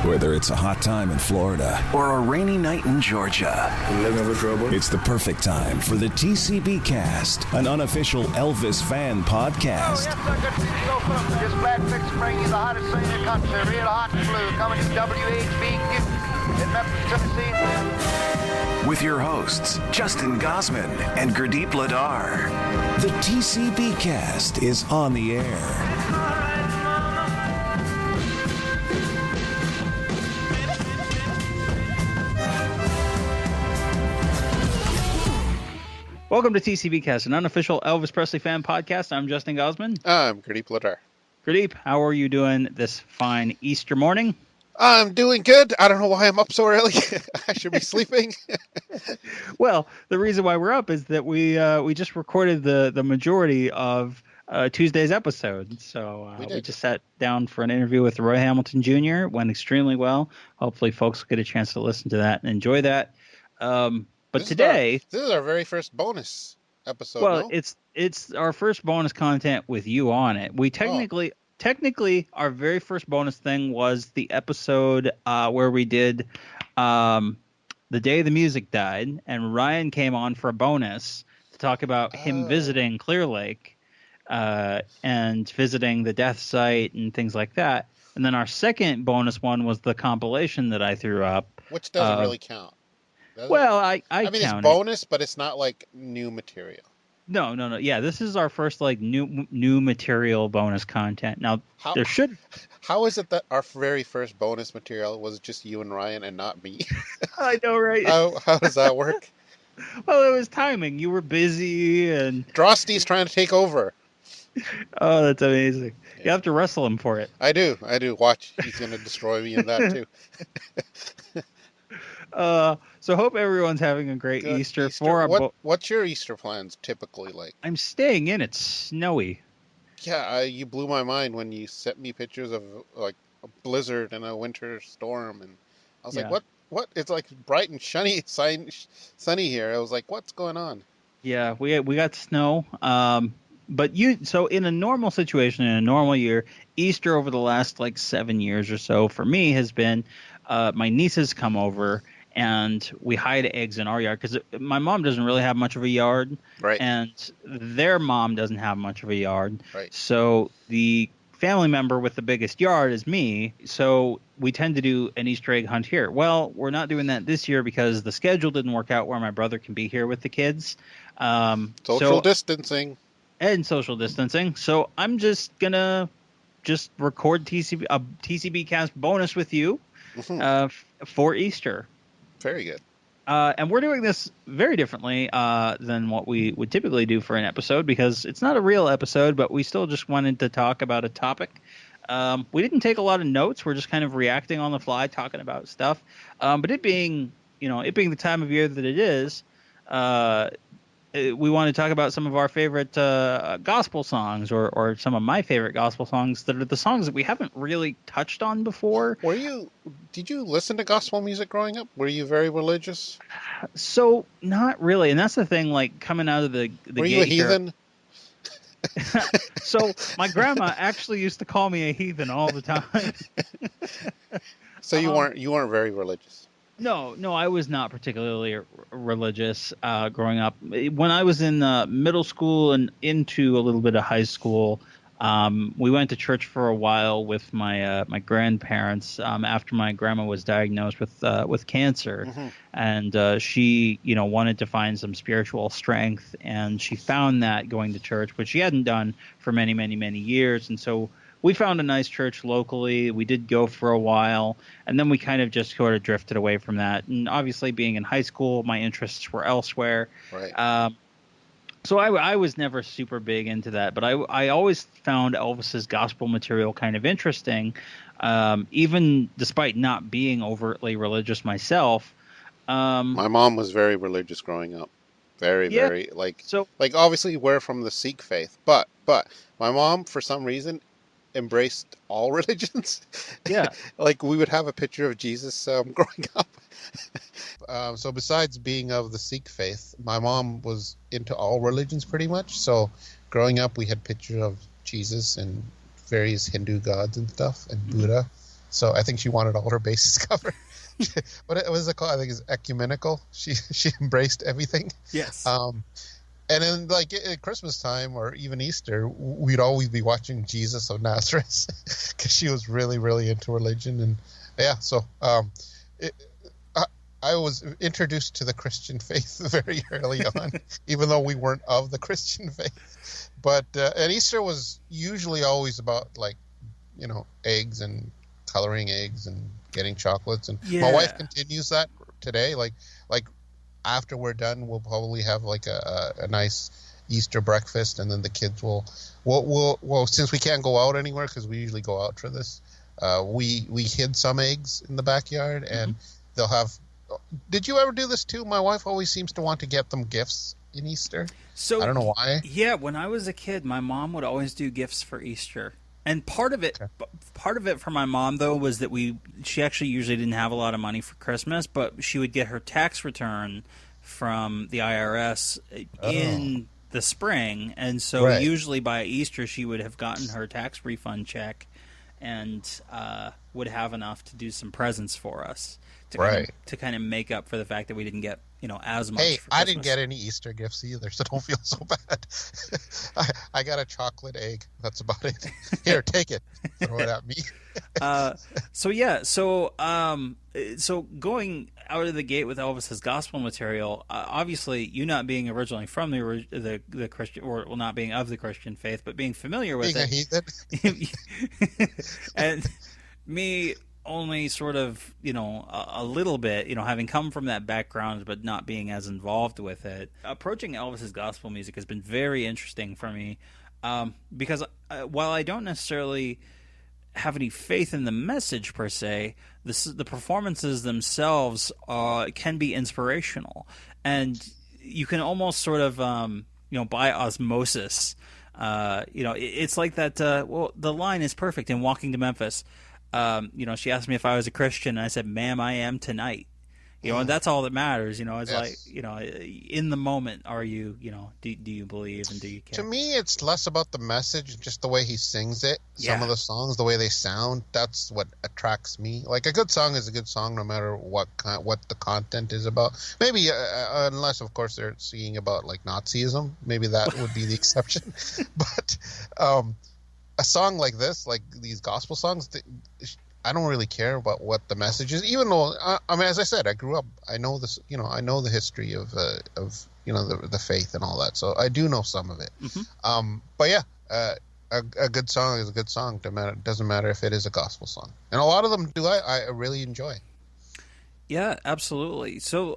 Whether it's a hot time in Florida or a rainy night in Georgia, looking for trouble? It's the perfect time for the TCBCast, an unofficial Elvis fan podcast. Oh, yes, sir. Good to see you go, folks. This black fix bring you the hottest thing in the country. Real hot and blue. Coming to WHBQ in Memphis, Tennessee. With your hosts, Justin Gosman and Gurdip Ladar. The TCBcast is on the air. Welcome to TCBcast, an unofficial Elvis Presley fan podcast. I'm Justin Gosman. I'm Gurdip Ladar. Gurdip, how are you doing this fine Easter morning? I'm doing good. I don't know why I'm up so early. I should be sleeping. Well, the reason why we're up is that we just recorded the majority of Tuesday's episode. So we just sat down for an interview with Roy Hamilton Jr. It went extremely well. Hopefully folks will get a chance to listen to that and enjoy that. But this is our very first bonus episode. Well, no? it's our first bonus content with you on it. We technically our very first bonus thing was the episode where we did the day the music died, and Ryan came on for a bonus to talk about him visiting Clear Lake and visiting the death site and things like that. And then our second bonus one was the compilation that I threw up, which doesn't really count. Well, I mean, it's bonus, but it's not like new material. No. Yeah, this is our first like new material bonus content. Now How is it that our very first bonus material was just you and Ryan and not me? I know, right? How does that work? Well, it was timing. You were busy, and Drosty's trying to take over. Oh, that's amazing. Yeah. You have to wrestle him for it. I do. Watch, he's going to destroy me in that too. So hope everyone's having a great Easter. What's your Easter plans typically like? I'm staying in. It's snowy. Yeah, you blew my mind when you sent me pictures of like a blizzard and a winter storm, and I was like, "What? It's like bright and sunny here." I was like, "What's going on?" Yeah, we got snow. But so in a normal situation, in a normal year, Easter over the last like 7 years or so for me has been my nieces come over. And we hide eggs in our yard because my mom doesn't really have much of a yard, right? And their mom doesn't have much of a yard, right? So the family member with the biggest yard is me. So we tend to do an Easter egg hunt here. Well, we're not doing that this year because the schedule didn't work out where my brother can be here with the kids. Social distancing. So I'm just gonna record TCBcast bonus with you for Easter. Very good. And we're doing this very differently than what we would typically do for an episode because it's not a real episode, but we still just wanted to talk about a topic. We didn't take a lot of notes. We're just kind of reacting on the fly, talking about stuff. But it being the time of year that it is, we want to talk about some of our favorite gospel songs or some of my favorite gospel songs that are the songs that we haven't really touched on before. Did you listen to gospel music growing up? Were you very religious? So not really. And that's the thing, like coming out of the Were you a heathen? So my grandma actually used to call me a heathen all the time. So you weren't very religious. No, I was not particularly religious growing up. When I was in middle school and into a little bit of high school, we went to church for a while with my grandparents after my grandma was diagnosed with cancer, and she wanted to find some spiritual strength, and she found that going to church, which she hadn't done for many, many, many years, and so we found a nice church locally. We did go for a while, and then we kind of just sort of drifted away from that. And obviously, being in high school, my interests were elsewhere. Right. So I was never super big into that, but I always found Elvis's gospel material kind of interesting, even despite not being overtly religious myself. My mom was very religious growing up. Very obviously we're from the Sikh faith, but my mom for some reason embraced all religions. Yeah. Like we would have a picture of Jesus growing up. So besides being of the Sikh faith, my mom was into all religions pretty much. So growing up, we had pictures of Jesus and various Hindu gods and stuff, and Buddha. So I think she wanted all her bases covered. What was it called? I think it's ecumenical. She embraced everything. Yes. And then, like, at Christmas time or even Easter, we'd always be watching Jesus of Nazareth because she was really, really into religion. And yeah, so I was introduced to the Christian faith very early on, even though we weren't of the Christian faith. But and Easter was usually always about, like, eggs and coloring eggs and getting chocolates. And my wife continues that today. Like after we're done, we'll probably have like a nice Easter breakfast, and then the kids will since we can't go out anywhere because we usually go out for this, we hid some eggs in the backyard, and they'll have. Did you ever do this too? My wife always seems to want to get them gifts in Easter. So I don't know why. Yeah, when I was a kid, my mom would always do gifts for Easter. And part of it for my mom, though, was that she actually usually didn't have a lot of money for Christmas, but she would get her tax return from the IRS in the spring. And so usually by Easter, she would have gotten her tax refund check and would have enough to do some presents for us to kind of make up for the fact that we didn't get as much. Hey, for I didn't get any Easter gifts either, so don't feel so bad. I got a chocolate egg. That's about it. Here, take it. Throw it at me. So going out of the gate with Elvis's gospel material, obviously you not being originally from the Christian, or not being of the Christian faith, but being familiar with it, and me only sort of, a little bit, having come from that background but not being as involved with it. Approaching Elvis's gospel music has been very interesting for me, because while I don't necessarily have any faith in the message per se, the performances themselves can be inspirational, and you can almost sort of by osmosis, it's like that. The line is perfect in Walking to Memphis. She asked me if I was a Christian, and I said, "Ma'am, I am tonight." And that's all that matters. It's like, in the moment, are you, do you believe and do you care? To me, it's less about the message, just the way he sings it. Some of the songs, the way they sound, that's what attracts me. Like, a good song is a good song, no matter what the content is about. Maybe, unless, of course, they're singing about, like, Nazism. Maybe that would be the exception. But a song like this, like these gospel songs, I don't really care about what the message is, even though, I mean, as I said, I grew up, I know this, I know the history of the faith and all that, so I do know some of it. But yeah, a good song is a good song. Doesn't matter if it is a gospel song, and a lot of them I really enjoy. Yeah, absolutely. So,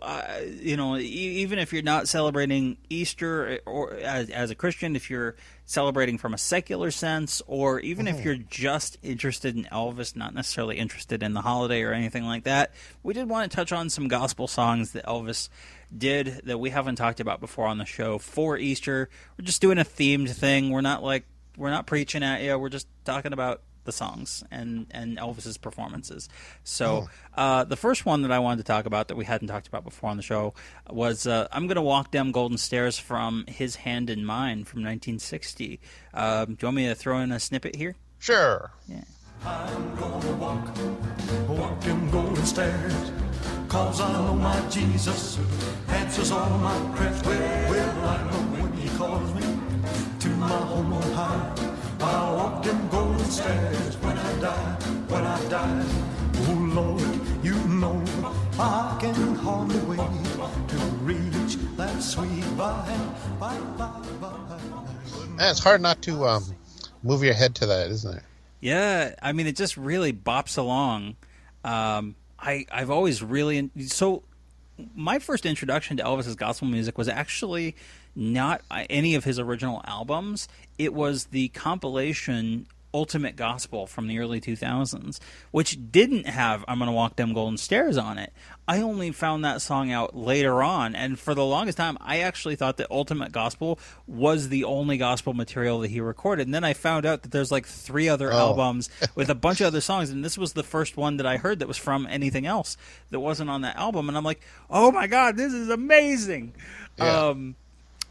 even if you're not celebrating Easter or as a Christian, if you're celebrating from a secular sense, or even if you're just interested in Elvis, not necessarily interested in the holiday or anything like that, we did want to touch on some gospel songs that Elvis did that we haven't talked about before on the show for Easter. We're just doing a themed thing. We're not preaching at you. We're just talking about the songs and Elvis's performances. So the first one that I wanted to talk about that we hadn't talked about before on the show was I'm Gonna Walk Them Golden Stairs from His Hand in Mine from 1960. Do you want me to throw in a snippet here? Sure. Yeah. I'm gonna walk them golden stairs, 'cause I know my Jesus answers all my prayers. Well, I know when he calls me to my home on high, I'll walk them golden stairs when I die. Oh Lord, you know I can hardly wait to reach that sweet bye. It's hard not to move your head to that, isn't it? Yeah, I mean, it just really bops along. I've always really... So my first introduction to Elvis's gospel music was actually not any of his original albums. It was the compilation Ultimate Gospel from the early 2000s, which didn't have I'm Gonna Walk Them Golden Stairs on it. I only found that song out later on, and for the longest time, I actually thought that Ultimate Gospel was the only gospel material that he recorded. And then I found out that there's like 3 other albums with a bunch of other songs, and this was the first one that I heard that was from anything else that wasn't on that album. And I'm like, oh my God, this is amazing. Yeah.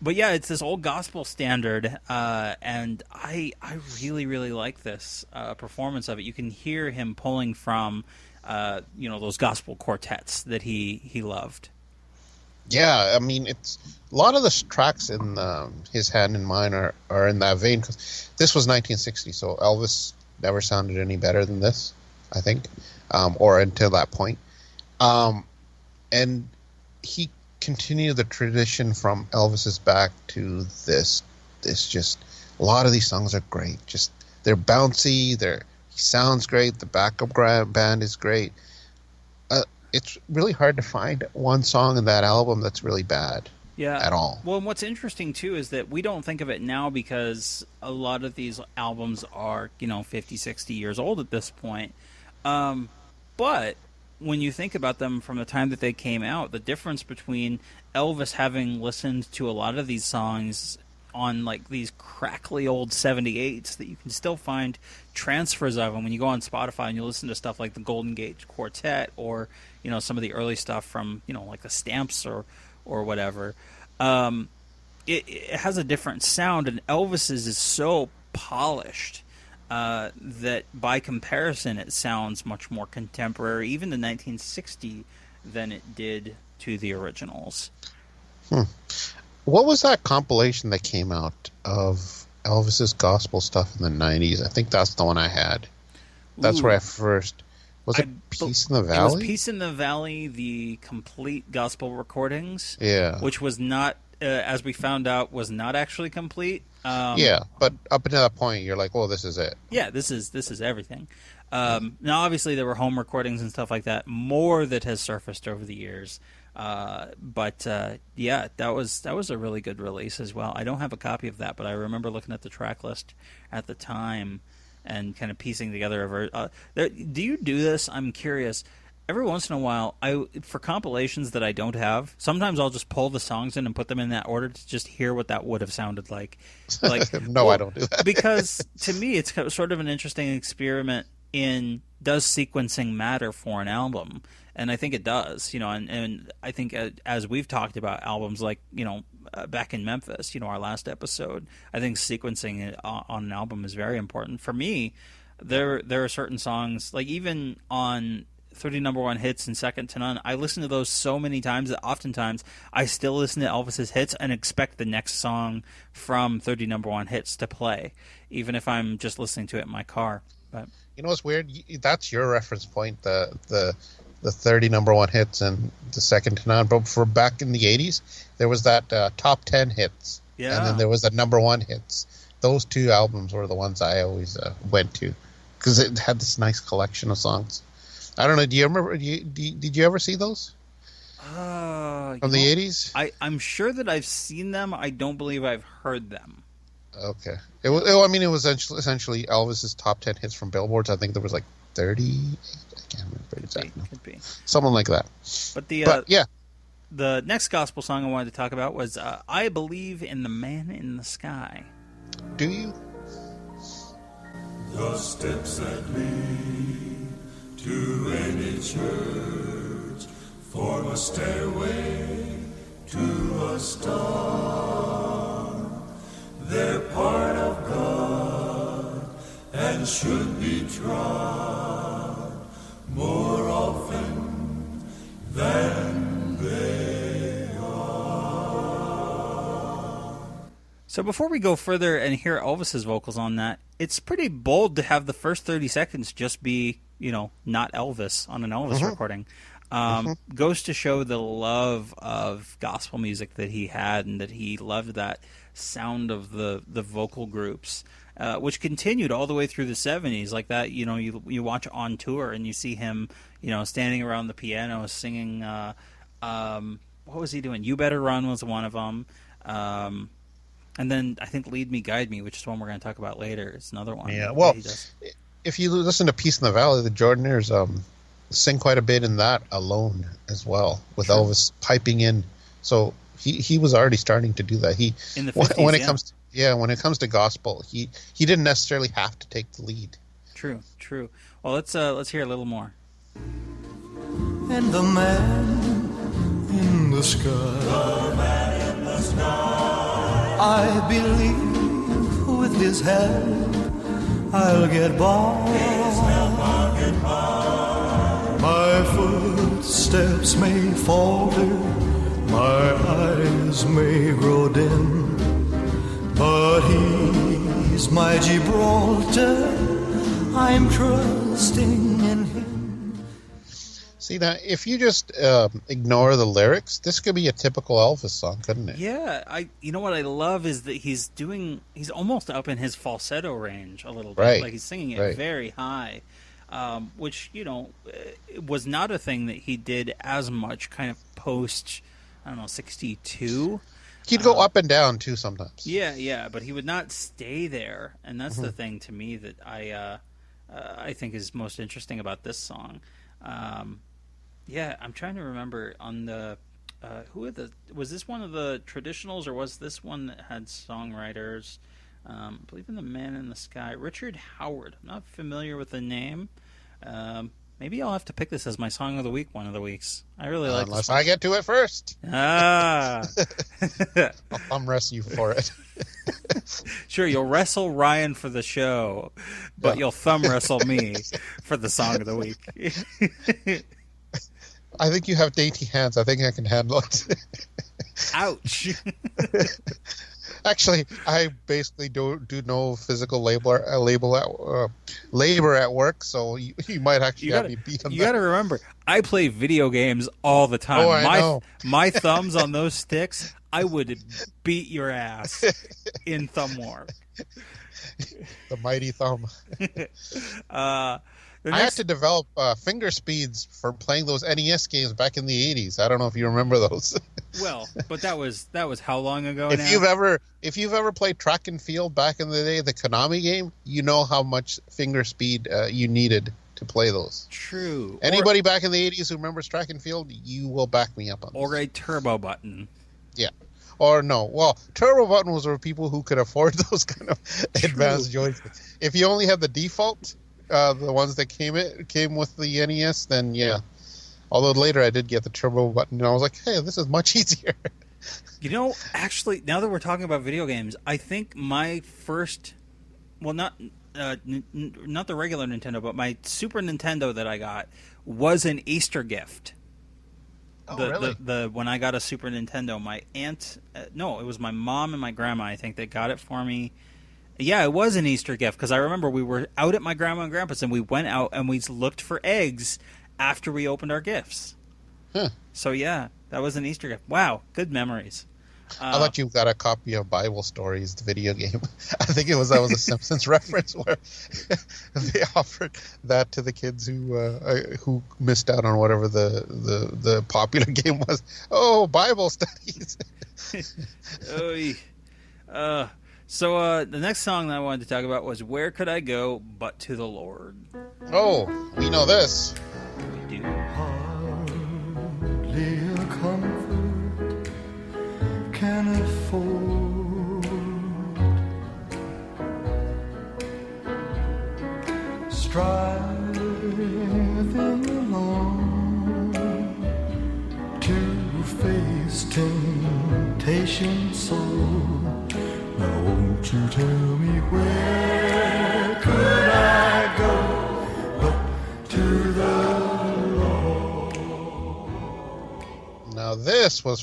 But yeah, it's this old gospel standard, and I really, really like this performance of it. You can hear him pulling from, those gospel quartets that he loved. Yeah, I mean, it's a lot of the tracks in His Hand in Mine are in that vein, because this was 1960, so Elvis never sounded any better than this, I think, or until that point. And he continued the tradition from Elvis's back to this. Just a lot of these songs are great. Just they're bouncy. He sounds great. The backup band is great. It's really hard to find one song in that album that's really bad. Yeah. At all. Well, and what's interesting too is that we don't think of it now because a lot of these albums are 50, 60 years old at this point. But when you think about them from the time that they came out, the difference between Elvis having listened to a lot of these songs on like these crackly old 78s that you can still find transfers of them when you go on Spotify and you listen to stuff like the Golden Gate Quartet or some of the early stuff from like the Stamps or whatever. It has a different sound, and Elvis's is so polished that by comparison it sounds much more contemporary, even to 1960, than it did to the originals. What was that compilation that came out of Elvis's gospel stuff in the 90s? I think that's the one I had. That's where I first... Was it Peace in the Valley? It was Peace in the Valley, the complete gospel recordings. Yeah. Which was not, as we found out, was not actually complete. Yeah, but up until that point, you're like, "Oh, this is it." Yeah, this is everything. Now, obviously, there were home recordings and stuff like that. More that has surfaced over the years. But yeah, that was a really good release as well. I don't have a copy of that, but I remember looking at the track list at the time and kind of piecing together do you do this? I'm curious. Every once in a while, for compilations that I don't have, sometimes I'll just pull the songs in and put them in that order to just hear what that would have sounded like. No, I don't do that. Because to me, it's sort of an interesting experiment in, does sequencing matter for an album? And I think it does, and I think as we've talked about albums like, back in Memphis, our last episode, I think sequencing on an album is very important. For me, there are certain songs, like even on 30 number one hits and Second to None, I listen to those so many times that oftentimes I still listen to Elvis's hits and expect the next song from 30 number one hits to play, even if I'm just listening to it in my car. But what's weird? That's your reference point, the 30 number one hits and the Second to None. But for back in the 80s, there was that top 10 hits. Yeah. And then there was the number one hits. Those two albums were the ones I always went to because it had this nice collection of songs. I don't know. Do you remember? Did you ever see those? From the 80s? I'm sure that I've seen them. I don't believe I've heard them. Okay. It was essentially Elvis's top 10 hits from Billboards. I think there was like 30. I can't remember exactly. Could be. Something like that. But yeah. The next gospel song I wanted to talk about was I Believe in the Man in the Sky. Do you? The steps that lead to any church form a stairway to a star. They're part of God and should be trod more often than they are. So before we go further and hear Elvis's vocals on that, it's pretty bold to have the first 30 seconds just be, not Elvis on an Elvis recording. Goes to show the love of gospel music that he had, and that he loved that sound of the vocal groups, which continued all the way through the 70s. Like that, you watch On Tour and you see him, standing around the piano singing, what was he doing? You Better Run was one of them. And then I think Lead Me, Guide Me, which is one we're going to talk about later. It's another one. Yeah, well, if you listen to Peace in the Valley, the Jordanaires sing quite a bit in that alone as well, with Elvis piping in. So he was already starting to do that. In the 50s, when it comes to gospel, he didn't necessarily have to take the lead. True. Well, let's hear a little more. And the man in the sky. The man in the sky. I believe with his help I'll get by. My footsteps may falter, my eyes may grow dim, but he's my Gibraltar, I'm trusting in him. See, now, if you just ignore the lyrics, this could be a typical Elvis song, couldn't it? Yeah, you know what I love is that he's almost up in his falsetto range a little bit. Right. Like he's singing it very high, which, was not a thing that he did as much kind of post, 62. He'd go up and down, too, sometimes. Yeah, but he would not stay there, and that's the thing to me that I think is most interesting about this song. Yeah, I'm trying to remember on the was this one of the traditionals, or was this one that had songwriters? I believe in The Man in the Sky, Richard Howard. I'm not familiar with the name. Maybe I'll have to pick this as my song of the week one of the weeks. I really like this. Unless I get to it first. Ah. I'll thumb wrestle you for it. Sure, you'll wrestle Ryan for the show, but you'll thumb wrestle me for the song of the week. I think you have dainty hands. I think I can handle it. Ouch. Actually, I basically do no physical labor at work, so you might actually have me beat on that. You got to remember, I play video games all the time. Oh, I know. My thumbs on those sticks, I would beat your ass in thumb war. The mighty thumb. I had to develop finger speeds for playing those NES games back in the 80s. I don't know if you remember those. Well, but that was how long ago now? If you've ever played track and field back in the day, the Konami game, you know how much finger speed you needed to play those. True. Anybody back in the 80s who remembers track and field, you will back me up on this. Or a turbo button. Yeah. Or no. Well, turbo button was for people who could afford those kind of advanced joysticks. If you only had the default, the ones that came with the NES, then yeah. Although later I did get the turbo button, and I was like, hey, this is much easier. Actually, now that we're talking about video games, I think my first, well, not the regular Nintendo, but my Super Nintendo that I got was an Easter gift. Oh, really? When I got a Super Nintendo, my aunt, no, it was my mom and my grandma, I think, that got it for me. Yeah, it was an Easter gift, because I remember we were out at my grandma and grandpa's, and we went out and we looked for eggs after we opened our gifts. Huh. So yeah, that was an Easter gift. Wow, good memories. I thought you got a copy of Bible Stories, the video game. I think that was a Simpsons reference where they offered that to the kids who missed out on whatever the popular game was. Oh, Bible studies. So the next song that I wanted to talk about was "Where Could I Go But to the Lord." Oh, we know this. We do. Hardly a comfort can afford, striving along to face temptation so. Now won't you tell me where could I go but to the Lord? Now this was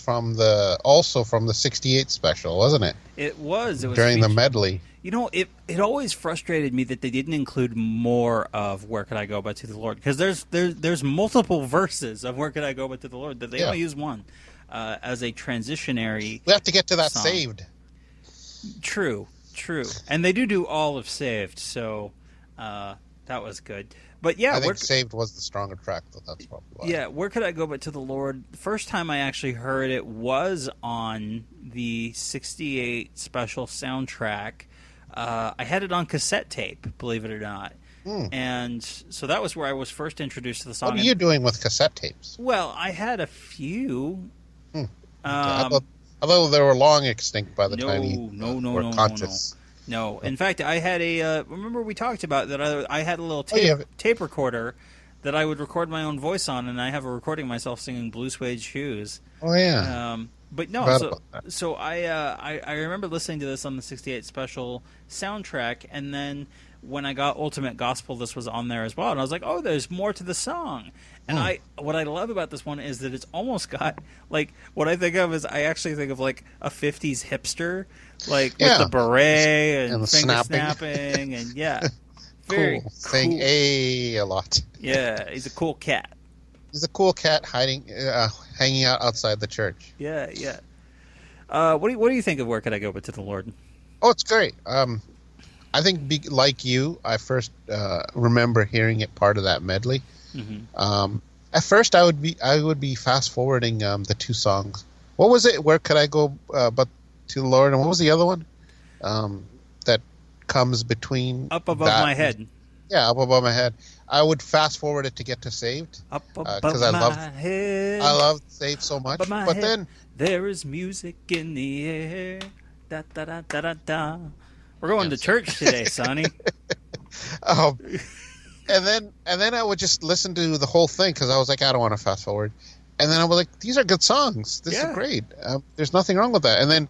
also from the 68 special, wasn't it? It was during the medley. It always frustrated me that they didn't include more of "Where Could I Go But to the Lord," because there's multiple verses of "Where Could I Go But to the Lord" that they only use one as a transitionary. We have to get to that song. Saved. True, and they do all of Saved, so that was good. But yeah, I think Saved was the stronger track, though. That's probably why. Yeah, "Where Could I Go But to the Lord"? The first time I actually heard it was on the 68 special soundtrack. I had it on cassette tape, believe it or not. And so that was where I was first introduced to the song. What are you doing with cassette tapes? Well, I had a few. Although they were long extinct by the time you were conscious. No. In fact, I had remember we talked about that I had a little tape recorder that I would record my own voice on, and I have a recording of myself singing "Blue Suede Shoes." Oh, yeah. But no, so I remember listening to this on the 68 special soundtrack, and then when I got Ultimate Gospel, this was on there as well, and I was like, oh, there's more to the song. And what I love about this one is that it's almost got, like, what I think of is I actually think of, like, a 50s hipster, like, with the beret and finger snapping, and, very cool. Saying a lot. Yeah, he's a cool cat. He's a cool cat hanging out outside the church. Yeah. What do you think of Where Could I Go But to the Lord? Oh, it's great. I think, like you, I first remember hearing it part of that medley. Mm-hmm. At first, I would be fast forwarding the two songs. What was it? Where Could I Go But to the Lord? And what was the other one? That comes between Up Above My Head. Yeah, Up Above My Head. I would fast forward it to get to Saved. Up above my head. I loved Saved so much. But then there is music in the air. Da da da da da da. We're going to church today, Sonny. And then I would just listen to the whole thing because I was like, I don't want to fast forward. And then I was like, these are good songs. This is great. There's nothing wrong with that. And then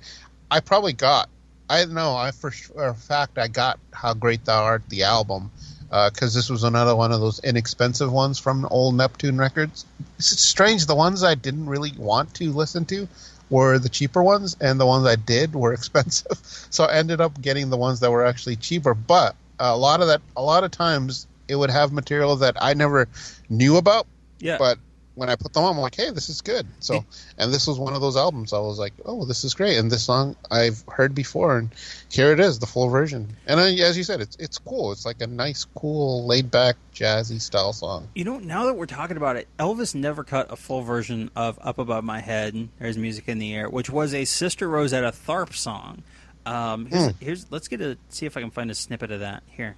I probably got, for a fact, I got How Great Thou Art, the album, because this was another one of those inexpensive ones from old Neptune records. It's strange. The ones I didn't really want to listen to were the cheaper ones, and the ones I did were expensive. So I ended up getting the ones that were actually cheaper. But a lot of times it would have material that I never knew about. Yeah. But when I put them on, I'm like, hey, this is good. So, and this was one of those albums. I was like, oh, this is great. And this song I've heard before, and here it is, the full version. And as you said, it's cool. It's like a nice, cool, laid-back, jazzy style song. You know, now that we're talking about it, Elvis never cut a full version of Up Above My Head, There's Music in the Air, which was a Sister Rosetta Tharpe song. Let's see if I can find a snippet of that here.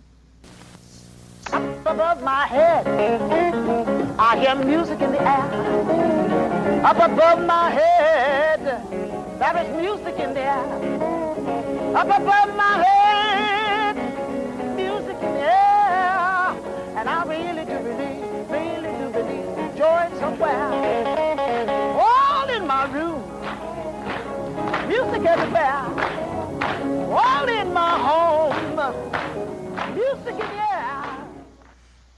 Up above my head, I hear music in the air. Up above my head, there is music in the air. Up above my head, music in the air. And I really do believe joy somewhere. All in my room, music everywhere. All in my home, music in the air.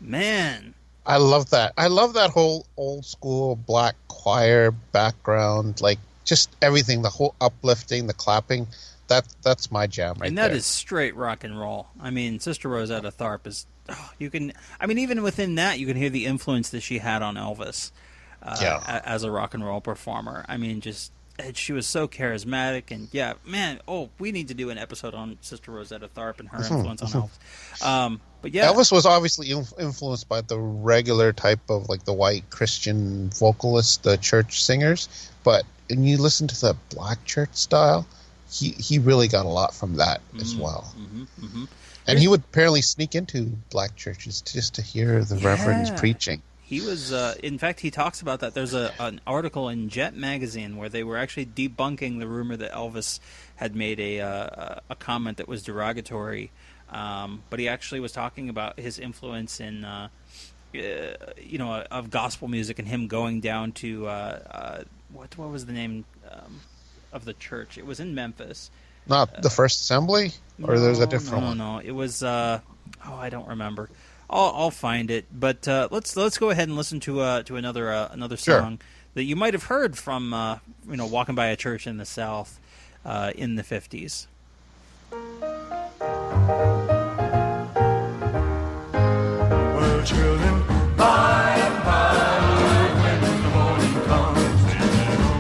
Man, I love that. I love that whole old school black choir background, like just everything, the whole uplifting, the clapping. That's my jam right there. And that is straight rock and roll. I mean, Sister Rosetta Tharpe is, even within that, you can hear the influence that she had on Elvis as a rock and roll performer. I mean, she was so charismatic, and we need to do an episode on Sister Rosetta Tharpe and her influence on Elvis. But Elvis was obviously influenced by the regular type of, like, the white Christian vocalists, the church singers. But when you listen to the black church style, he really got a lot from that as well. Mm-hmm, mm-hmm. And he would apparently sneak into black churches just to hear the reverends preaching. He was, in fact, he talks about that. There's an article in Jet magazine where they were actually debunking the rumor that Elvis had made a comment that was derogatory. But he actually was talking about his influence in, of gospel music and him going down to, what was the name of the church? It was in Memphis. Not the First Assembly? Or there's a different one? No. It was, I don't remember. I'll find it. But let's go ahead and listen to another song that you might have heard from, walking by a church in the South in the 50s. Well, children, by and by, when the morning comes,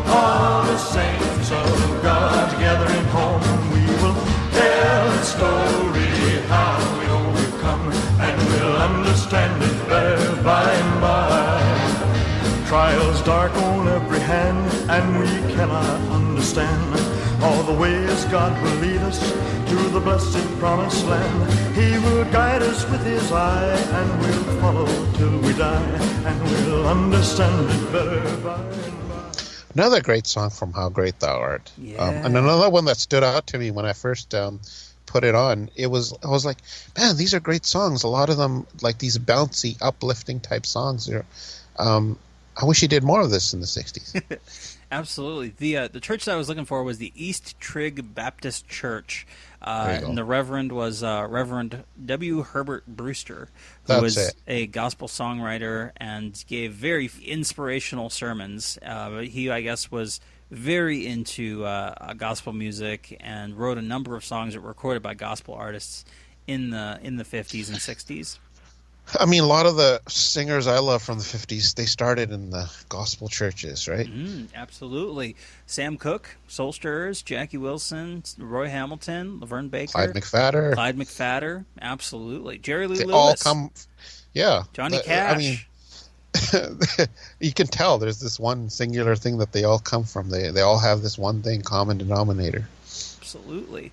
all the saints of God together in home, we will tell the story how we overcome, and we'll understand it better by and by. Trials dark on every hand, and we cannot understand all the ways God will lead us to the blessed promised land. He will guide us with his eye, and we'll follow till we die, and we'll understand it better by and by. Another great song from How Great Thou Art. Yeah. And another one that stood out to me when I first put it on, I was like, man, these are great songs. A lot of them, like these bouncy, uplifting type songs. I wish he did more of this in the 60s. Absolutely. The church that I was looking for was the East Trigg Baptist Church, and the Reverend was Reverend W. Herbert Brewster, who was a gospel songwriter and gave very inspirational sermons. He, I guess, was very into gospel music and wrote a number of songs that were recorded by gospel artists in the 50s and 60s. I mean, a lot of the singers I love from the 50s, they started in the gospel churches, right? Absolutely. Sam Cooke, Soul Stirrers, Jackie Wilson, Roy Hamilton, Laverne Baker. Clyde McPhatter, absolutely. Jerry Lee Lewis. All come, Johnny Cash. I mean, you can tell there's this one singular thing that they all come from. They all have this one thing, common denominator. Absolutely.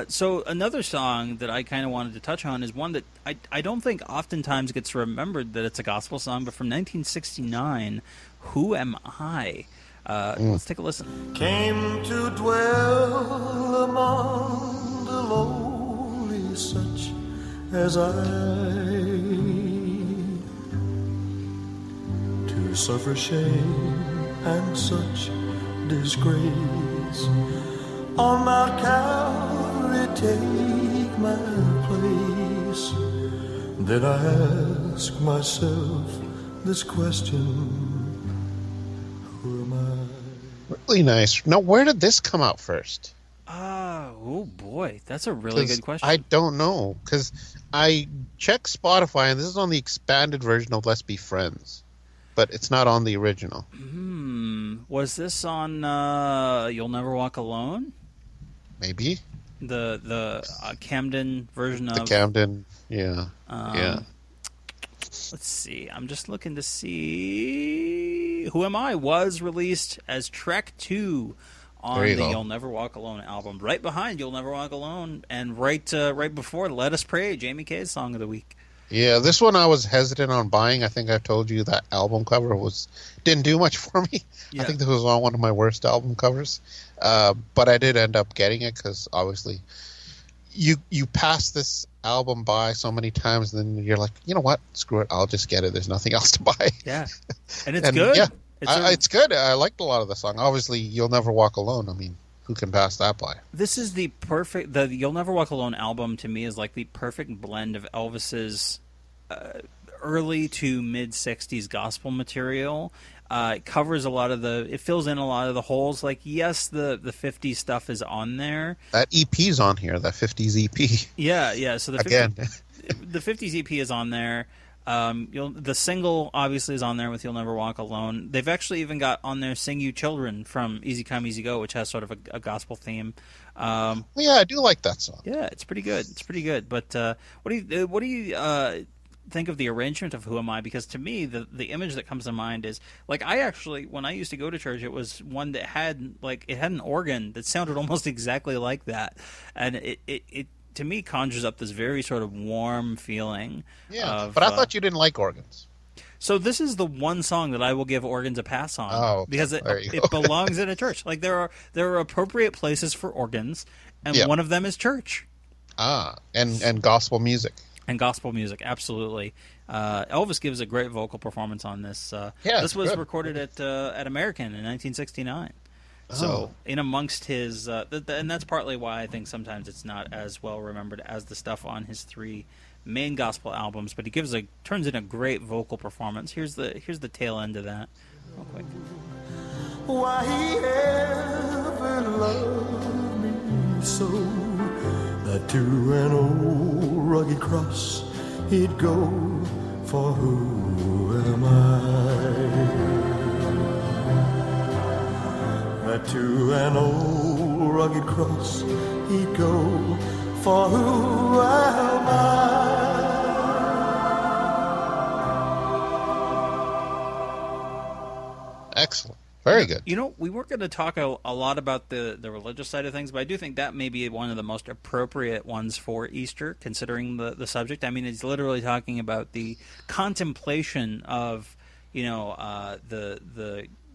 So another song that I kind of wanted to touch on is one that I don't think oftentimes gets remembered that it's a gospel song, but from 1969, Who Am I? Let's take a listen. Came to dwell among the lowly, such as I, to suffer shame and such disgrace. On Mount Calvary take my place. Then I ask myself this question, who am I? Really nice. Now, where did this come out first? Oh boy, that's a really good question. I don't know, because I checked Spotify, and this is on the expanded version of Let's Be Friends, but it's not on the original. Was this on You'll Never Walk Alone? Maybe the Camden version of the Camden, yeah. Let's see. I'm just looking to see. Who Am I was released as track 2 on the You'll Never Walk Alone album, right behind You'll Never Walk Alone, and right before Let Us Pray, Jamie Kay's song of the week. Yeah, this one I was hesitant on buying. I think I've told you that album cover didn't do much for me. Yeah. I think this was one of my worst album covers. But I did end up getting it because obviously you pass this album by so many times, and then you're like, you know what? Screw it. I'll just get it. There's nothing else to buy. Yeah. And it's good. Yeah, it's good. I liked a lot of the song. Obviously, You'll Never Walk Alone. I mean, who can pass that by? This is the You'll Never Walk Alone album to me is like the perfect blend of Elvis's early to mid 60s gospel material. It covers it fills in a lot of the holes. Like, yes, the 50s stuff is on there. That EP's on here, that 50s EP. Yeah. So the 50s EP is on there. The single obviously is on there with You'll Never Walk Alone. They've actually even got on there Sing You Children from Easy Come, Easy Go, which has sort of a gospel theme. Yeah, I do like that song. Yeah, it's pretty good. But what do you think of the arrangement of Who Am I? Because to me, the image that comes to mind is, like, when I used to go to church, it was one that had an organ that sounded almost exactly like that. And it to me conjures up this very sort of warm feeling. Yeah, but I thought you didn't like organs. So this is the one song that I will give organs a pass on. Oh, okay. Because it belongs in a church. Like, there are appropriate places for organs, and one of them is church. And gospel music. And gospel music, absolutely. Elvis gives a great vocal performance on this. This was recorded at American in 1969. So in amongst his, and that's partly why I think sometimes it's not as well remembered as the stuff on his 3 main gospel albums. But he turns in a great vocal performance. Here's the tail end of that, real quick. Why he ever loved me so, that to an old rugged cross he'd go, for who am I? That to an old rugged cross he'd go, for who am I? Excellent. Very good. You know, we weren't going to talk a lot about the religious side of things, but I do think that may be one of the most appropriate ones for Easter, considering the subject. I mean, it's literally talking about the contemplation of,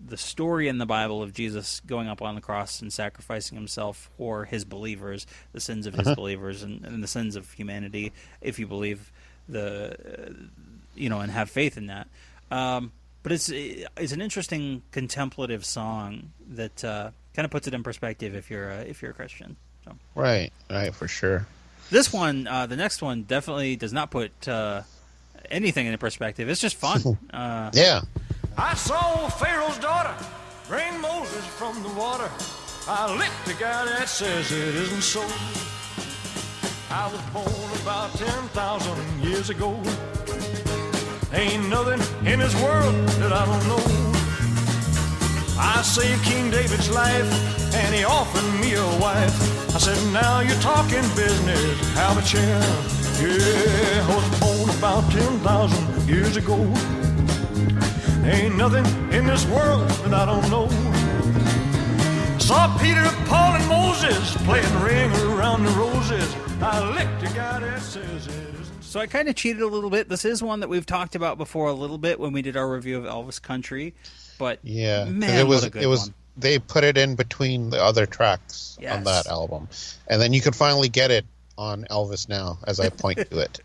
the story in the Bible of Jesus going up on the cross and sacrificing himself for his believers, the sins of his believers, and the sins of humanity, if you believe and have faith in that. But it's an interesting contemplative song that kind of puts it in perspective if you're a Christian. So. Right, for sure. This one, the next one, definitely does not put anything into perspective. It's just fun. Yeah. I saw Pharaoh's daughter bring Moses from the water. I licked the guy that says it isn't so. I was born about 10,000 years ago. Ain't nothing in this world that I don't know. I saved King David's life, and he offered me a wife. I said, now you're talking business, have a chair. Yeah, I was born about 10,000 years ago. Ain't nothing in this world that I don't know. Saw Peter, Paul, and Moses playing Ring Around the Roses. I licked the guy that says it isn't. So I kind of cheated a little bit. This is one that we've talked about before a little bit when we did our review of Elvis Country. But yeah, man, it was what a good one. They put it in between the other tracks on that album, and then you could finally get it on Elvis Now as I point to it.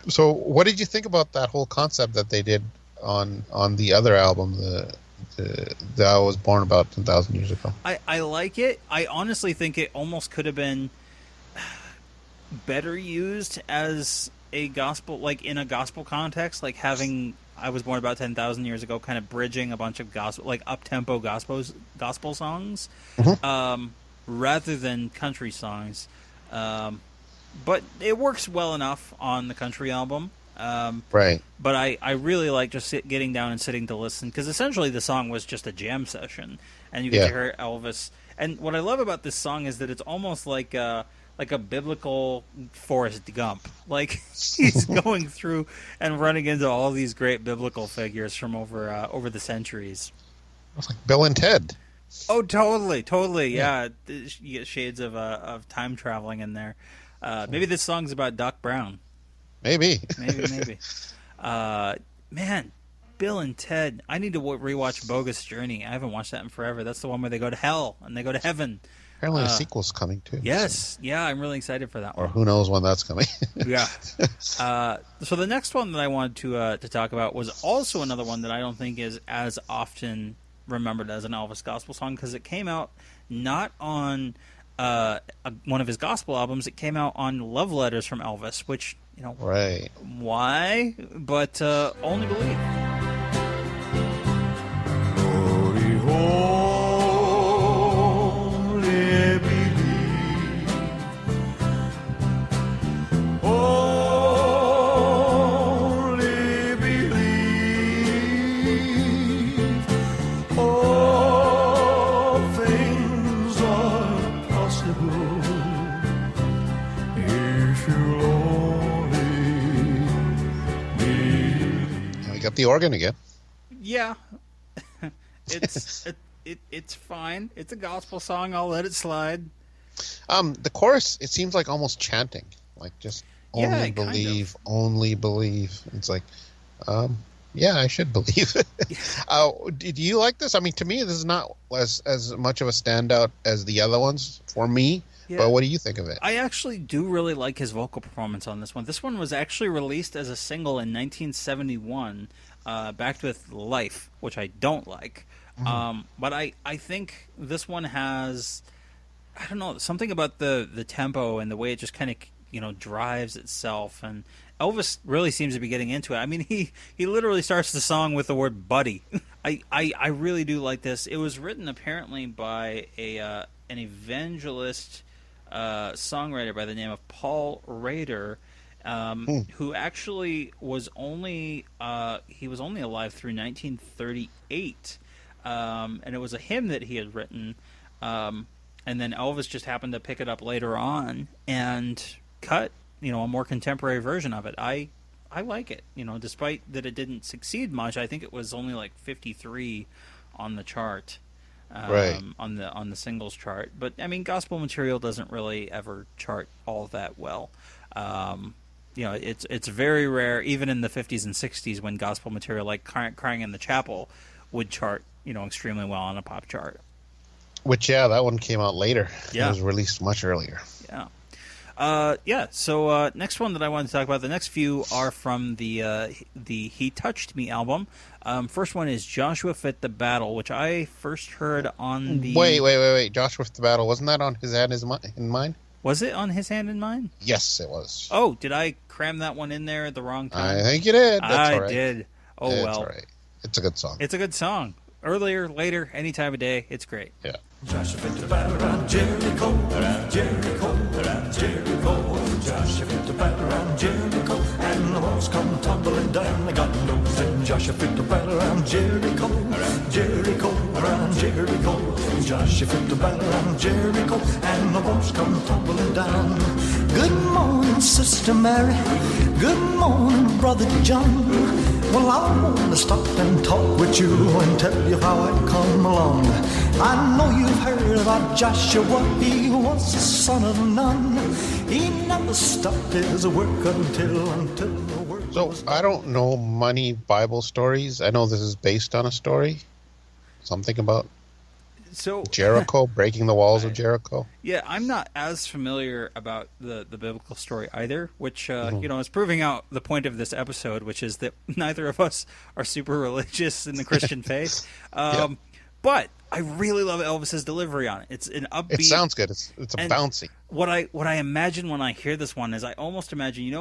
So what did you think about that whole concept that they did on the other album, the I Was Born About 10,000 Years Ago? I like it. I honestly think it almost could have been better used as a gospel, like in a gospel context, like having I Was Born About 10,000 Years Ago kind of bridging a bunch of gospel, like up-tempo gospel songs, rather than country songs. But it works well enough on the country album. Right. But I really like just getting down and sitting to listen, because essentially the song was just a jam session, and you get to hear Elvis. And what I love about this song is that it's almost like a biblical Forrest Gump. Like he's going through and running into all these great biblical figures from over the centuries. It's like Bill and Ted. Oh, totally. Yeah. You get shades of time traveling in there. Maybe this song's about Doc Brown. Maybe. Man, Bill and Ted. I need to rewatch Bogus Journey. I haven't watched that in forever. That's the one where they go to hell and they go to heaven. Apparently a sequel's coming too. Yes. So. Yeah, I'm really excited for that one. Or who knows when that's coming. Yeah. So the next one that I wanted to talk about was also another one that I don't think is as often remembered as an Elvis gospel song, because it came out not on one of his gospel albums. It came out on Love Letters from Elvis, which, you know, right? Why? But Only Believe. The organ again. Yeah. It's fine. It's a gospel song. I'll let it slide. The chorus, it seems like almost chanting, like just only believe, only believe. It's like, yeah, I should believe. Did you like this? I mean, to me, this is not as much of a standout as the other ones for me. Yeah. But what do you think of it? I actually do really like his vocal performance on this one. This one was actually released as a single in 1971, backed with Life, which I don't like. But I think this one has, I don't know, something about the tempo and the way it just kind of, drives itself. And Elvis really seems to be getting into it. I mean, he literally starts the song with the word buddy. I really do like this. It was written apparently by an evangelist songwriter by the name of Paul Rader, who actually was only alive through 1938, and it was a hymn that he had written, and then Elvis just happened to pick it up later on and cut a more contemporary version of it. I like it, despite that it didn't succeed much. I think it was only like 53 on the chart. Right. On the singles chart, but I mean, gospel material doesn't really ever chart all that well. It's very rare, even in the 50s and 60s, when gospel material like "Crying in the Chapel" would chart, extremely well on a pop chart. Which, that one came out later. Yeah, it was released much earlier. Yeah. Yeah. So next one that I wanted to talk about, the next few are from the He Touched Me album. First one is Joshua Fit the Battle, which I first heard on the... Wait. Joshua Fit the Battle. Wasn't that on His Hand in Mine? Was it on His Hand in Mine? Yes, it was. Oh, did I cram that one in there at the wrong time? I think you did. That's I all right. did. Oh, it's well. All right. It's a good song. It's a good song. Earlier, later, any time of day, it's great. Yeah. Joshua fit the battle around Jericho, around Jericho, around Jericho. Joshua fit the battle around Jericho, and the walls come tumbling down. They got nose and Joshua fit the battle around Jericho, around Jericho, around Jericho. Joshua fit the battle around Jericho, and the walls come tumbling down. Good morning, Sister Mary. Good morning, Brother John. Well, I want to stop and talk with you and tell you how I come along. I know you've heard about Joshua. He was the son of Nun. He never stopped his work until the work was done. I don't know many Bible stories. I know this is based on a story. Something about Jericho, breaking the walls of Jericho. Yeah, I'm not as familiar about the biblical story either, which is proving out the point of this episode, which is that neither of us are super religious in the Christian faith. But I really love Elvis's delivery on it. It's an upbeat. It sounds good. It's bouncy. What I imagine when I hear this one is I almost imagine,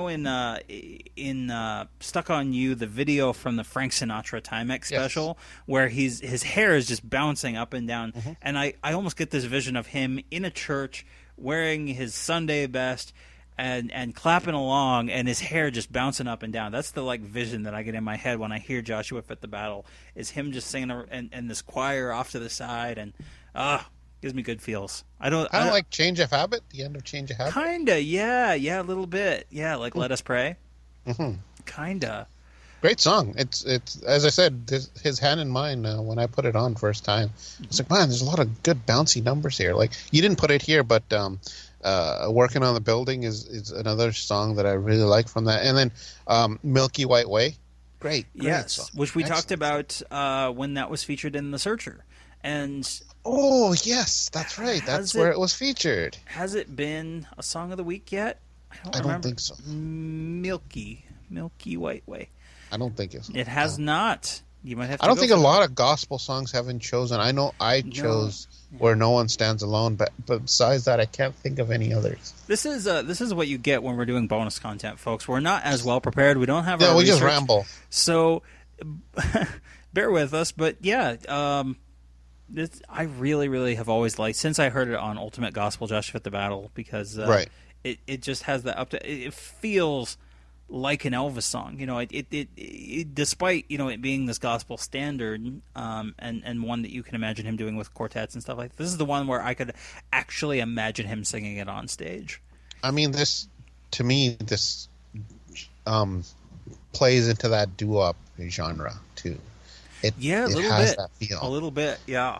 in Stuck on You, the video from the Frank Sinatra Timex special, where his hair is just bouncing up and down, and I almost get this vision of him in a church wearing his Sunday best and clapping along, and his hair just bouncing up and down. That's the vision that I get in my head when I hear Joshua Fit the Battle, is him just singing and this choir off to the side, and gives me good feels. I don't like Change of Habit, the end of Change of Habit. Kinda, yeah, a little bit, yeah, like Let Us Pray. Kinda. Great song. It's as I said, His Hand in Mine. When I put it on first time, it's like, man, there's a lot of good bouncy numbers here. Like, you didn't put it here, but Working on the Building is another song that I really like from that. And then Milky White Way. Great yes, song. Which we talked about when that was featured in the Searcher. And oh, yes, that's right. That's where it was featured. Has it been a song of the week yet? I don't think so. Milky White Way. I don't think it's. It has not. You might have to. I don't think a lot of gospel songs have been chosen. I know I chose Where No One Stands Alone, but besides that, I can't think of any others. This is what you get when we're doing bonus content, folks. We're not as well prepared. We don't have. We just ramble. So, bear with us. But yeah, I really, really have always liked, since I heard it on Ultimate Gospel, Joshua Fit the Battle, because it just has that it feels like an Elvis song, it despite it being this gospel standard, and one that you can imagine him doing with quartets and stuff like that. This is the one where I could actually imagine him singing it on stage. I mean, this plays into that doo-wop genre too. It has bit. That feel. A little bit, yeah.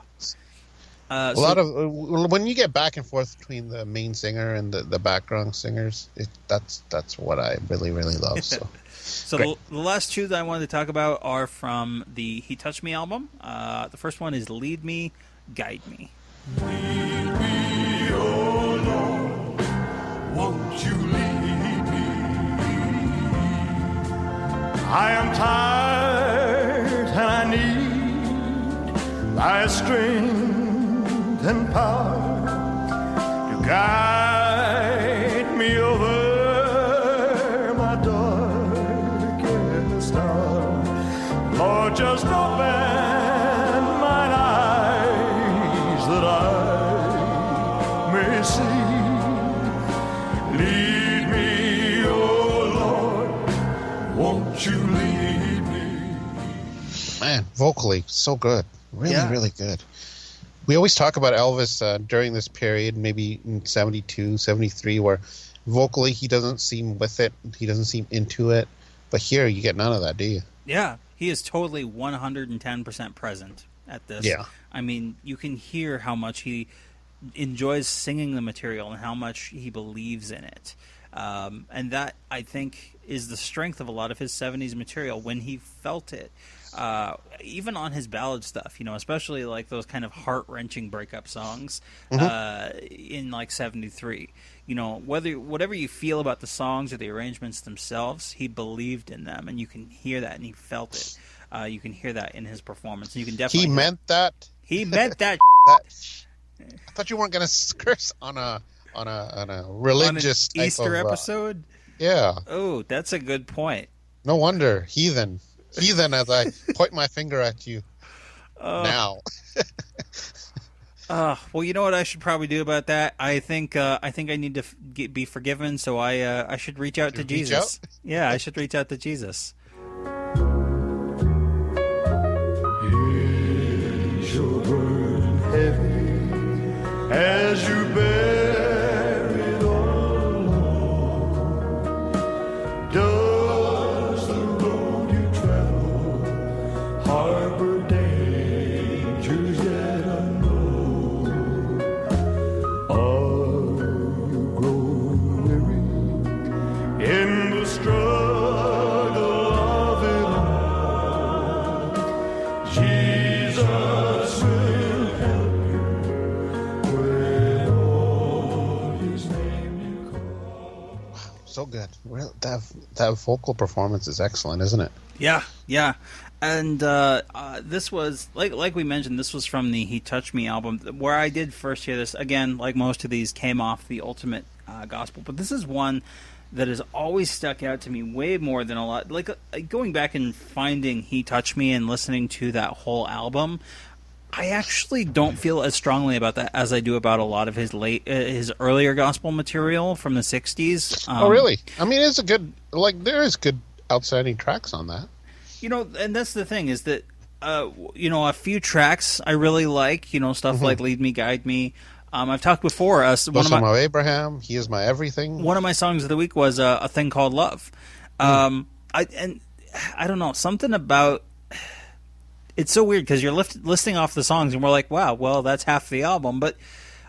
A lot of when you get back and forth between the main singer and the background singers, that's what I really, really love. So the last two that I wanted to talk about are from the He Touched Me album. The first one is Lead Me, Guide Me. Lead me, oh Lord, won't you lead me? I am tired and I need thy strength and power to guide me over my darkest hour. Lord, just open mine eyes that I may see. Lead me, oh Lord, won't you lead me? Man, vocally, so good. Really good. We always talk about Elvis during this period, maybe in 72, 73, where vocally he doesn't seem with it. He doesn't seem into it. But here you get none of that, do you? Yeah, he is totally 110% present at this. Yeah. I mean, you can hear how much he enjoys singing the material and how much he believes in it. And that, I think, is the strength of a lot of his 70s material when he felt it. Even on his ballad stuff, especially like those kind of heart-wrenching breakup songs in like 73. Whatever you feel about the songs or the arrangements themselves, he believed in them, and you can hear that, and he felt it. You can hear that in his performance. And you can definitely. He meant that. He meant that. I thought you weren't going to curse on a religious on an Easter episode. Yeah. Oh, that's a good point. No wonder, heathen, as I point my finger at you now. Well, you know what I should probably do about that? I think I need to be forgiven, so I should reach out to Jesus. Yeah, I should reach out to Jesus. Is your burden heavy as you bear it all alone? Does the road you travel harbor dangers yet unknown? Are you growing weary in the struggle of it all? Jesus will help you when on his name you call. So good. That vocal performance is excellent, isn't it? Yeah. And this was, like we mentioned, this was from the He Touched Me album, where I did first hear this. Again, like most of these, came off the Ultimate Gospel. But this is one that has always stuck out to me way more than a lot. Like going back and finding He Touched Me and listening to that whole album, I actually don't feel as strongly about that as I do about a lot of his his earlier gospel material from the 60s. Oh, really? I mean, it's a good, there is good outstanding tracks on that. And that's the thing, is that, a few tracks I really like, stuff like Lead Me, Guide Me. I've talked before. Bosom of Abraham, He Is My Everything. One of my songs of the week was A Thing Called Love. I don't know, something about... It's so weird because you're listing off the songs and we're like, wow, well, that's half the album. But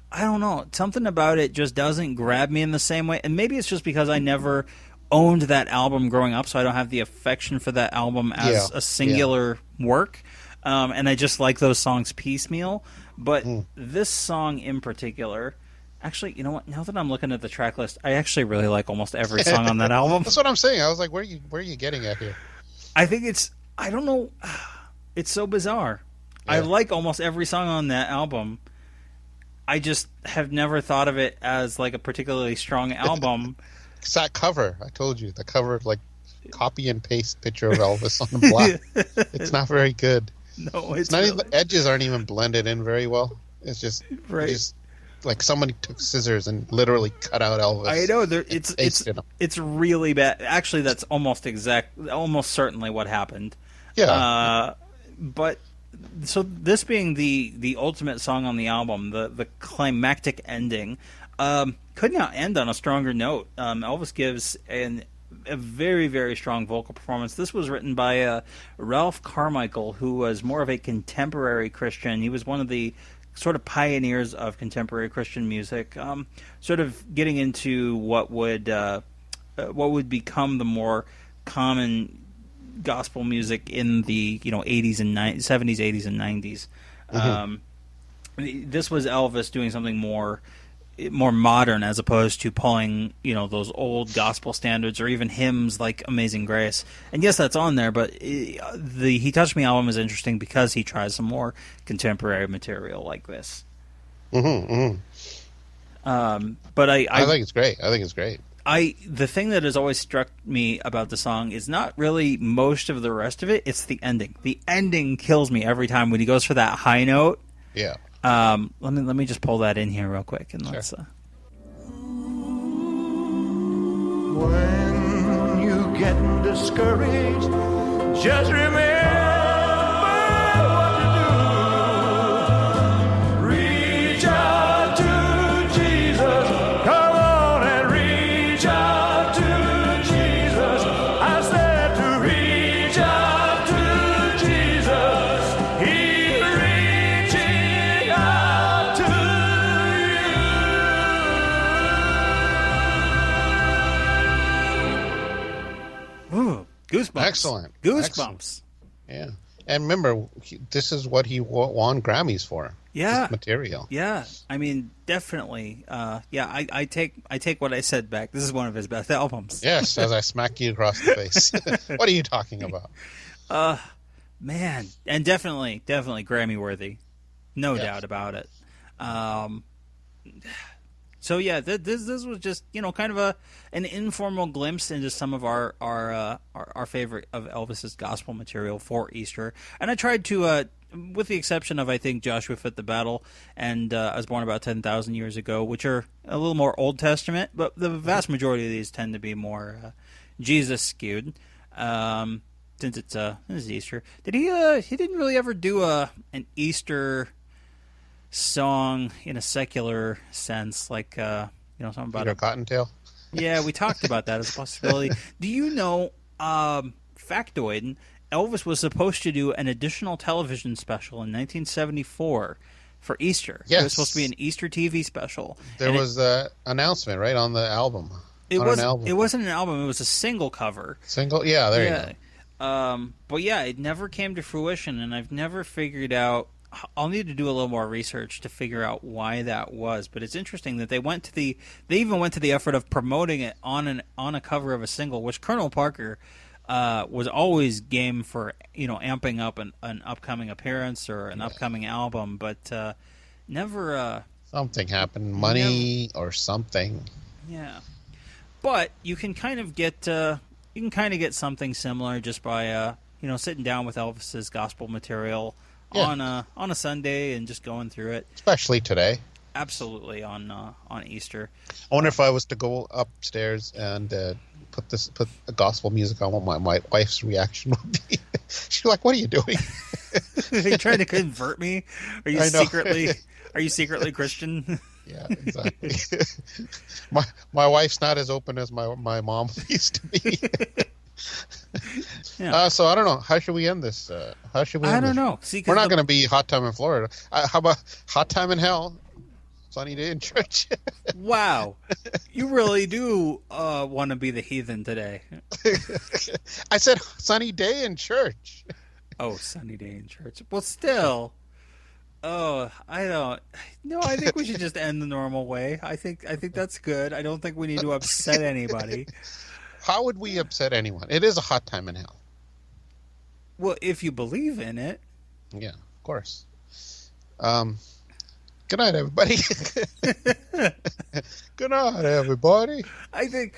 I don't know, something about it just doesn't grab me in the same way. And maybe it's just because I never owned that album growing up, so I don't have the affection for that album as a singular work. And I just like those songs piecemeal. But this song in particular, actually, you know what? Now that I'm looking at the track list, I actually really like almost every song on that album. That's what I'm saying. I was like, where are you getting at here? I think I don't know, it's so bizarre. Yeah. I like almost every song on that album. I just have never thought of it as like a particularly strong album. It's that cover. I told you. The cover, copy and paste picture of Elvis on the black. It's not very good. No, it's not really... even, the edges aren't even blended in very well. It's just like somebody took scissors and literally cut out Elvis. I know it's really bad. Actually, that's almost certainly what happened. Yeah. But so this being the ultimate song on the album, the climactic ending, could not end on a stronger note. Elvis gives a very, very strong vocal performance. This was written by Ralph Carmichael, who was more of a contemporary Christian. He was one of the sort of pioneers of contemporary Christian music, sort of getting into what would become the more common gospel music in the 80s and 70s, 80s, and 90s. This was Elvis doing something more modern, as opposed to pulling those old gospel standards or even hymns like Amazing Grace. And yes, that's on there, but the He Touched Me album is interesting because he tries some more contemporary material like this. But I think it's great. The thing that has always struck me about the song is not really most of the rest of it, it's the ending. The ending kills me every time when he goes for that high note. Yeah. Let me just pull that in here real quick and let's. When you get discouraged, just remember what to do. Reach out to Jesus. Come on and reach out to Jesus. I said to reach out to Jesus. He's reaching out to you. Goosebumps. Excellent. Goosebumps. Excellent. Yeah. And remember, this is what he won Grammys for. Yeah. This material. Yeah. I mean, definitely. I take what I said back. This is one of his best albums. Yes, as I smack you across the face. What are you talking about? Man. And definitely Grammy worthy. No doubt about it. So yeah, this was just, kind of an informal glimpse into some of our favorite of Elvis's gospel material for Easter. And I tried to, with the exception of, I think, Joshua Fit the Battle and I Was Born About 10,000 Years Ago, which are a little more Old Testament, but the vast majority of these tend to be more Jesus skewed. Since it's Easter, did he didn't really ever do an Easter song in a secular sense, like something about Peter Cottontail? Yeah, we talked about that as a possibility. Do you know, factoid, Elvis was supposed to do an additional television special in 1974 for Easter. Yes. It was supposed to be an Easter TV special. There was an announcement, right, on the album. It wasn't an album, it was a single cover. Single? Yeah, there you go. But yeah, it never came to fruition, and I've never figured out. I'll need to do a little more research to figure out why that was. But it's interesting that they even went to the effort of promoting it on a cover of a single, which Colonel Parker was always game for, amping up an upcoming appearance or an upcoming album, but never. Something happened, money or something. Yeah, but you can kind of get something similar just by sitting down with Elvis's gospel material. Yeah. On a Sunday and just going through it, especially today. Absolutely on Easter. I wonder if I was to go upstairs and put a gospel music on, what my wife's reaction would be. She's like, "What are you doing? Are you trying to convert me? Are you secretly Christian?" Yeah, exactly. my wife's not as open as my mom used to be. Yeah. So I don't know. How should we end this? I don't know. We're not going to be Hot Time in Florida. How about Hot Time in Hell? Sunny Day in Church. Wow. You really do want to be the heathen today. I said Sunny Day in Church. Oh, Sunny Day in Church. Well, still. Oh, I don't. No, I think we should just end the normal way. I think that's good. I don't think we need to upset anybody. How would we upset anyone? It is a hot time in hell. Well, if you believe in it. Yeah, of course. Good night, everybody. Good night, everybody. I think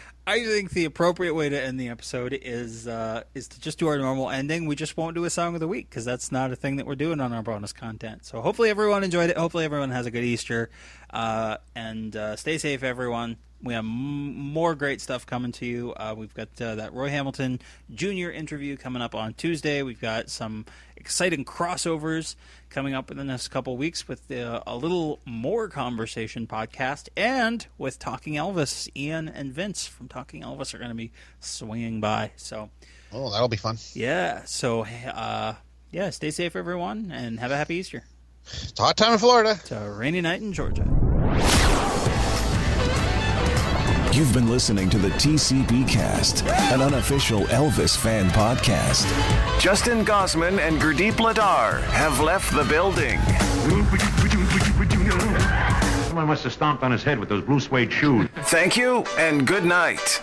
the appropriate way to end the episode is to just do our normal ending. We just won't do a song of the week because that's not a thing that we're doing on our bonus content. So hopefully everyone enjoyed it. Hopefully everyone has a good Easter. And stay safe, everyone. We have more great stuff coming to you. We've got that Roy Hamilton Jr. interview coming up on Tuesday. We've got some exciting crossovers coming up in the next couple weeks with a little more conversation podcast. And with Talking Elvis, Ian and Vince from Talking Elvis are going to be swinging by. So, oh, that'll be fun. Yeah. So, stay safe, everyone, and have a happy Easter. It's a hot time in Florida. It's a rainy night in Georgia. You've been listening to the TCBcast, an unofficial Elvis fan podcast. Justin Gosman and Gurdip Ladar have left the building. Someone must have stomped on his head with those blue suede shoes. Thank you and good night.